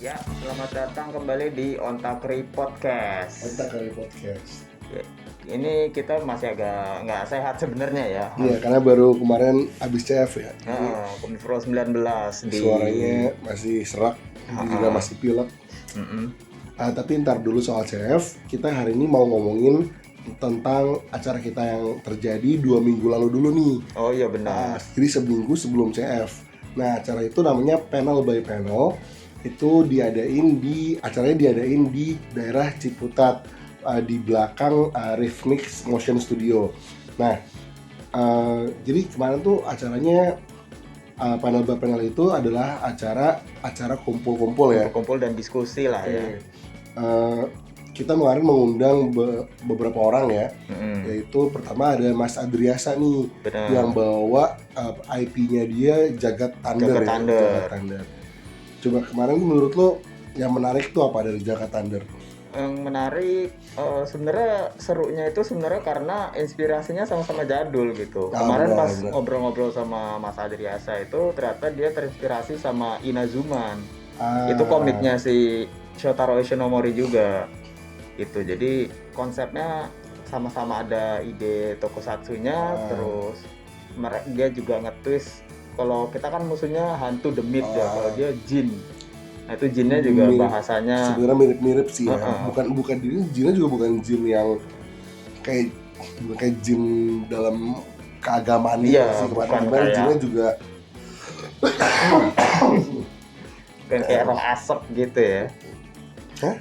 Ya, selamat datang kembali di Ontakri Podcast. Ontakri Podcast. Ya, ini kita masih agak nggak sehat sebenarnya ya. Iya, karena baru kemarin habis CF ya. Pro 19 di Suaranya masih serak, juga masih pilek. Tapi ntar dulu soal CF, kita hari ini mau ngomongin tentang acara kita yang terjadi 2 minggu lalu dulu nih. Oh iya benar. Jadi seminggu sebelum CF. Nah, acara itu namanya Panel by Panel. Itu acaranya diadain di daerah Ciputat, di belakang Rhythmix Motion Studio. Nah, jadi kemarin tuh acaranya panel by panel itu adalah acara kumpul-kumpul ya. Kumpul dan diskusi lah ya. Kita kemarin mengundang beberapa orang ya. Yaitu pertama ada Mas Adriasa nih. Benar. Yang bawa IP-nya dia Jagat Thunder. Jagat Thunder. Coba kemarin menurut lo yang menarik tuh apa dari Jagat Thunder? Yang menarik sebenarnya serunya itu sebenarnya karena inspirasinya sama-sama jadul gitu. Kemarin pas ngobrol-ngobrol sama Mas Adriasa itu ternyata dia terinspirasi sama Inazuman. Itu komiknya si Shotaro Ishinomori juga. Gitu. Jadi konsepnya sama-sama ada ide tokusatsunya, terus dia juga nge-twist. Kalau kita kan musuhnya hantu demit ya, kalau dia jin. Nah itu jinnya juga bahasanya sebenarnya mirip-mirip sih ya. Bukan jinnya juga bukan jin yang kayak jin dalam keagamaan sih. Kemarin jinnya juga kayak roh asap gitu ya. Hah?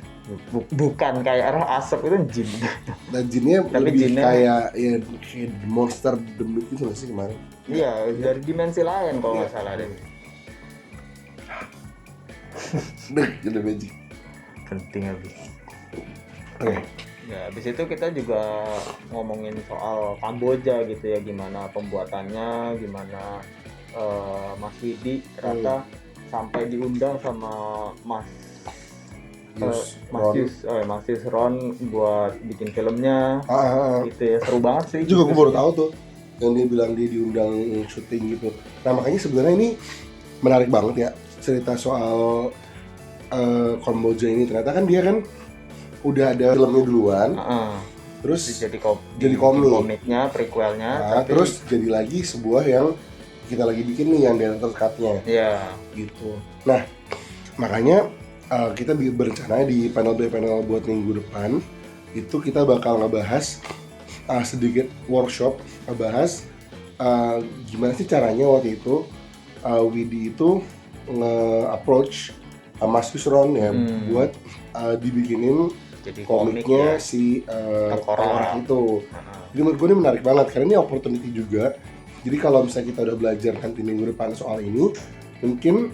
Bukan kayak roh asap, itu jin. Dan jinnya lebih kayak monster demit gitu nggak sih kemarin? Iya, dari dimensi lain kalau nggak salah deh. Jadi magic. Penting habis. Oke. Ya, habis itu kita juga ngomongin soal Kamboja gitu ya, gimana pembuatannya, gimana Mas Widi ternyata sampai diundang sama Mas Yus Ron buat bikin filmnya. Gitu ya, seru banget sih. Juga gue baru tahu tuh yang dia bilang dia diundang syuting gitu. Nah makanya sebenarnya ini menarik banget ya cerita soal Kamboja ini. Ternyata kan dia kan udah ada filmnya duluan, terus jadi komiknya, prequelnya, terus jadi lagi sebuah yang kita lagi bikin nih yang director's cut-nya. Iya. Gitu. Nah makanya kita berencana di panel by panel buat minggu depan itu kita bakal ngebahas sedikit workshop, ngebahas gimana sih caranya waktu itu Widi itu nge-approach Mas Yusron ya buat dibikinin jadi komiknya si orang itu. Jadi menurut gue ini menarik banget karena ini opportunity juga. Jadi kalau misalnya kita udah belajar nanti minggu depan soal ini, mungkin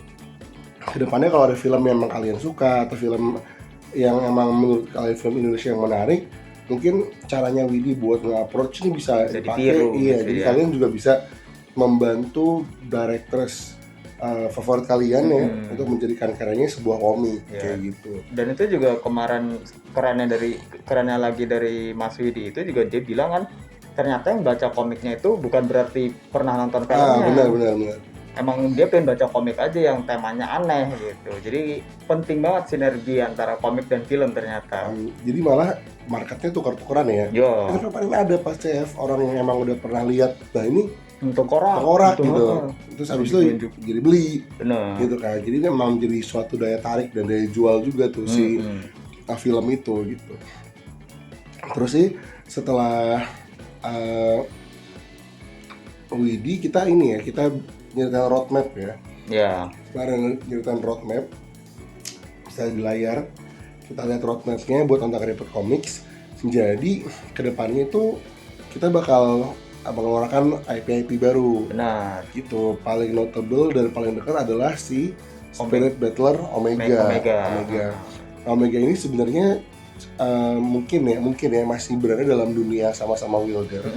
kedepannya kalau ada film yang emang kalian suka atau film yang emang menurut kalian film Indonesia yang menarik, mungkin caranya Widi buat nge-approach ini bisa dipakai. Jadi kalian juga bisa membantu directors favorit kalian ya untuk menjadikan karyanya sebuah komik kayak gitu. Dan itu juga kemarin kerennya lagi dari Mas Widi itu juga dia bilang kan ternyata yang baca komiknya itu bukan berarti pernah nonton filmnya. Benar. Emang dia pengen baca komik aja yang temanya aneh gitu. Jadi penting banget sinergi antara komik dan film ternyata. Jadi malah marketnya tukar-tukaran ya. Karena paling ada pas CF orang yang emang udah pernah lihat, nah ini tengkorak gitu. Terus habis itu jadi beli. Bener. Gitu kan. Jadi memang jadi suatu daya tarik dan daya jual juga tuh si film itu gitu. Terus sih setelah Widi kita nyeritain roadmap ya. Iya. Kemarin nyeritain roadmap. Bisa di layar kita lihat roadmapnya buat Ontakri Comics. Jadi kedepannya itu kita bakal mengeluarkan IP baru. Benar. Gitu. Paling notable dan paling dekat adalah si Spirit Battler Omega. Omega ini sebenarnya mungkin ya masih berada dalam dunia sama-sama Wilder.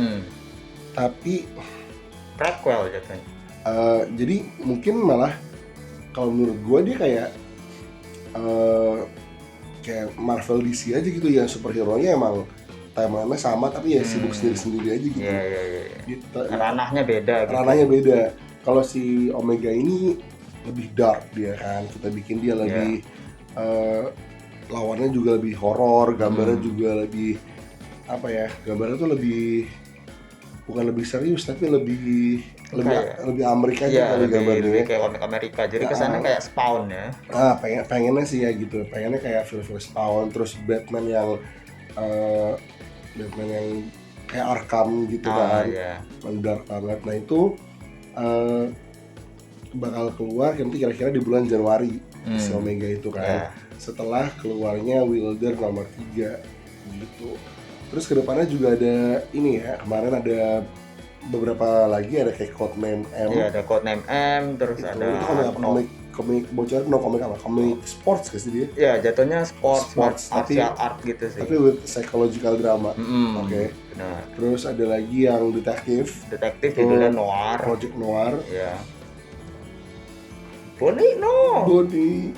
Tapi prequel jatuhnya. Jadi mungkin malah kalau menurut gue dia kayak Marvel DC aja gitu ya, superhero-nya emang timeline-nya sama tapi ya sibuk sendiri-sendiri aja gitu. Gitu. Ranahnya beda. Kalau si Omega ini lebih dark dia kan, kita bikin dia lebih lawannya juga lebih horor, gambarnya juga lebih apa ya, gambarnya tuh lebih bukan lebih serius tapi lebih Amerika aja kali gambarnya. Lebih kayak komik Amerika. Jadi kesannya kayak Spawn ya. Pengennya sih ya gitu. Pengennya kayak film-film Spawn, terus Batman yang kayak Arkham gitu kan. Dark banget. Nah itu bakal keluar nanti kira-kira di bulan Januari si Omega itu kan. Setelah keluarnya Wilder nomor 3 gitu. Terus kedepannya juga ada ini ya, kemarin ada beberapa lagi, ada kayak Codename M. Iya, ada Codename M, terus itu, ada komik bocor, komik apa? Komik sports sih dia? Iya, jatuhnya sports martial art gitu sih. Tapi with psychological drama. Oke. Benar. Terus ada lagi yang detektif judulnya Noir. Project Noir. Iya. Bonnie.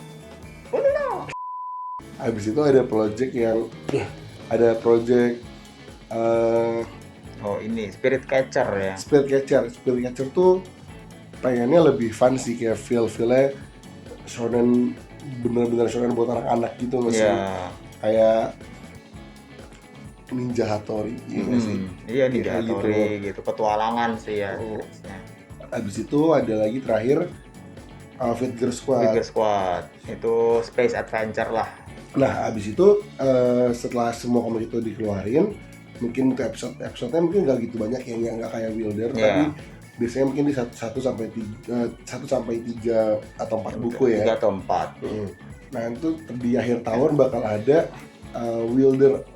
Habis itu ada project ini Spirit Catcher ya. Spirit Catcher tuh pengennya lebih fun sih, kayak feel-nya shonen, bener-bener shonen buat anak-anak gitu masih. Kayak Ninja Hattori gitu sih. Iya, Ninja Hattori gitu. Petualangan sih ya. Habis itu ada lagi terakhir Figure Squad. Itu space adventure lah. Nah, abis itu setelah semua komik itu dikeluarin, mungkin untuk episode-nya mungkin nggak gitu banyak ya, nggak kayak Wilder, tapi biasanya mungkin di 1 sampai 3 atau 4 buku ya. 3 atau 4. Nah, itu di akhir tahun bakal ada Wilderer.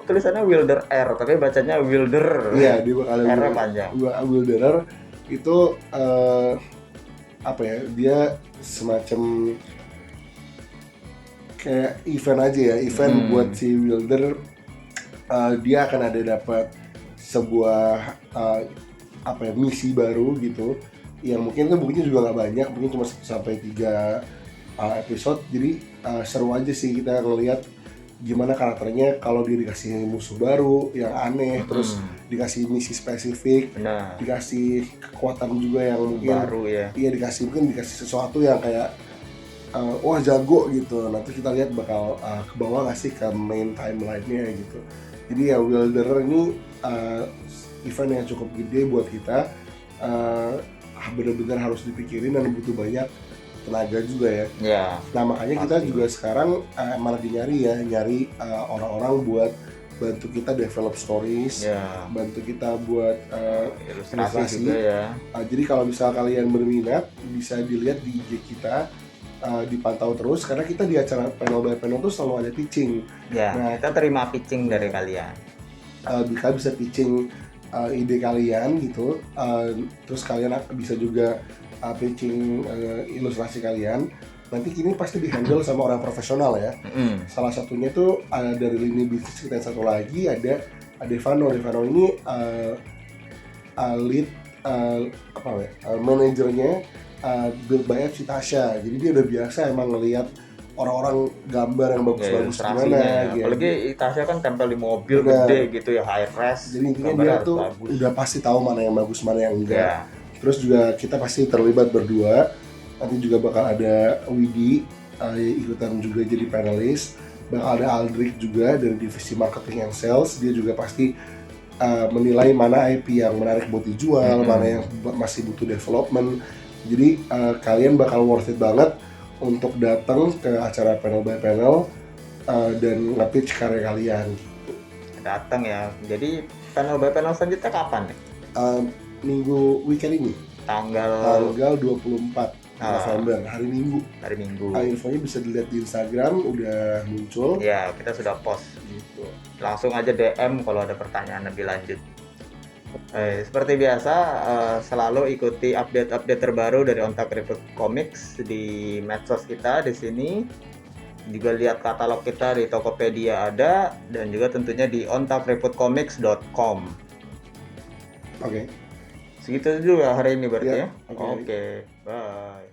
Tulisannya Wilder R, tapi bacanya Wilder. Iya, dia bakal R panjang. Wilderer itu apa ya? Dia semacam kayak event aja ya, buat si Wilder. Dia akan ada dapat sebuah misi baru gitu, yang mungkin kan bukunya juga nggak banyak, mungkin cuma 1 sampai 3 episode. Jadi seru aja sih kita ngelihat gimana karakternya kalau dia dikasih musuh baru yang aneh, terus dikasih misi spesifik, dikasih kekuatan juga yang mungkin baru ya. Iya, dikasih sesuatu yang kayak wah jago gitu. Nanti kita lihat bakal ke bawah nggak sih ke main timeline-nya gitu. Jadi ya Wilderer ini event yang cukup gede buat kita, benar-benar harus dipikirin dan butuh banyak tenaga juga ya. Nah makanya kita juga sekarang malah nyari orang-orang buat bantu kita develop stories, bantu kita buat ilustrasi juga ya. Jadi kalau misal kalian berminat bisa dilihat di IG kita, dipantau terus karena kita di acara panel by panel tuh selalu ada pitching. Nah, kita terima pitching dari kalian. Bisa pitching ide kalian gitu, terus kalian bisa juga pitching ilustrasi kalian. Nanti ini pasti dihandle sama orang profesional ya. Salah satunya tuh dari lini bisnis kita, yang satu lagi ada Devano ini lead manajernya Build by FC Tasha. Jadi dia udah biasa emang ngelihat orang-orang gambar yang bagus-bagus gimana gitu. Apalagi Tasha kan tempel di mobil gede gitu ya, high res. Jadi intinya dia tuh udah pasti tahu mana yang bagus, mana yang enggak. Terus juga kita pasti terlibat berdua. Nanti juga bakal ada Widi ikutan juga jadi panelis. Bakal ada Aldrich juga dari divisi marketing and sales. Dia juga pasti menilai mana IP yang menarik buat dijual, mana yang masih butuh development. Jadi kalian bakal worth it banget untuk datang ke acara panel by panel dan nge-pitch karya kalian. Datang ya. Jadi panel by panel selanjutnya kapan nih? Minggu weekend ini. Tanggal 24 November, hari Minggu. Infonya bisa dilihat di Instagram, udah muncul. Ya, kita sudah post gitu. Langsung aja DM kalau ada pertanyaan lebih lanjut. Seperti biasa, selalu ikuti update-update terbaru dari Ontak Reboot Comics di medsos kita di sini. Juga lihat katalog kita di Tokopedia ada, dan juga tentunya di ontakrebootcomics.com. Oke. Segitu juga hari ini berarti ya. Oke. Bye.